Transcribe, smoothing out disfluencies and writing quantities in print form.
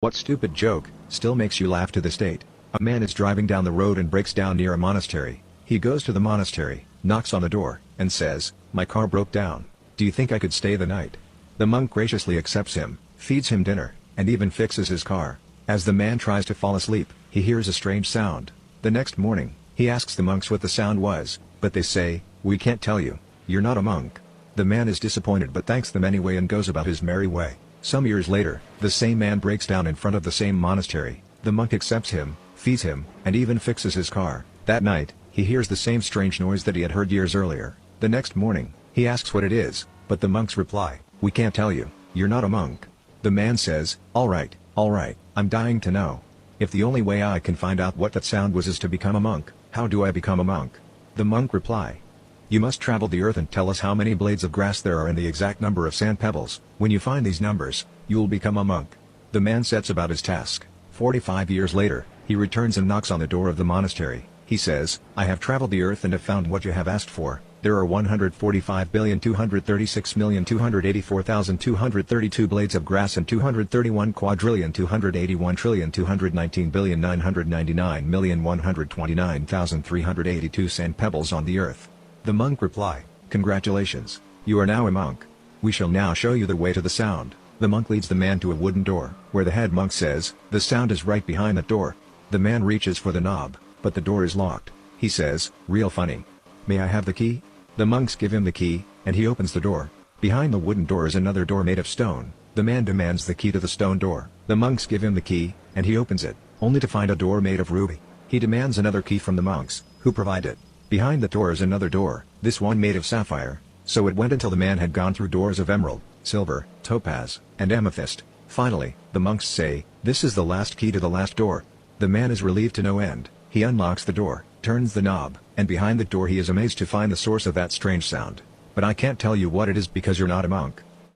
What stupid joke still makes you laugh to this date? A man is driving down the road and breaks down near a monastery. He goes to the monastery, knocks on the door, and says, "My car broke down. Do you think I could stay the night?" The monk graciously accepts him, feeds him dinner, and even fixes his car. As the man tries to fall asleep, he hears a strange sound. The next morning, he asks the monks what the sound was, but they say, "We can't tell you. You're not a monk." The man is disappointed but thanks them anyway and goes about his merry way. Some years later, the same man breaks down in front of the same monastery. The monk accepts him, feeds him, and even fixes his car. That night, he hears the same strange noise that he had heard years earlier. The next morning, he asks what it is, but the monks reply, "We can't tell you. You're not a monk." The man says, all right, I'm dying to know. If the only way I can find out what that sound was is to become a monk, how do I become a monk?" The monk reply, "You must travel the earth and tell us how many blades of grass there are and the exact number of sand pebbles. When you find these numbers, you'll become a monk." The man sets about his task. 45 years later, he returns and knocks on the door of the monastery. He says, "I have traveled the earth and have found what you have asked for. There are 145,236,284,232 blades of grass and 231,281,289,129,129,382 sand pebbles on the earth." The monk reply, "Congratulations, you are now a monk. We shall now show you the way to the sound." The monk leads the man to a wooden door, where the head monk says, "The sound is right behind that door." The man reaches for the knob, but the door is locked. He says, "Real funny. May I have the key?" The monks give him the key, and he opens the door. Behind the wooden door is another door made of stone. The man demands the key to the stone door. The monks give him the key, and he opens it, only to find a door made of ruby. He demands another key from the monks, who provide it. Behind the door is another door, this one made of sapphire. So it went until the man had gone through doors of emerald, silver, topaz, and amethyst. Finally, the monks say, "This is the last key to the last door." The man is relieved to no end. He unlocks the door, turns the knob, and behind the door he is amazed to find the source of that strange sound. "But I can't tell you what it is because you're not a monk."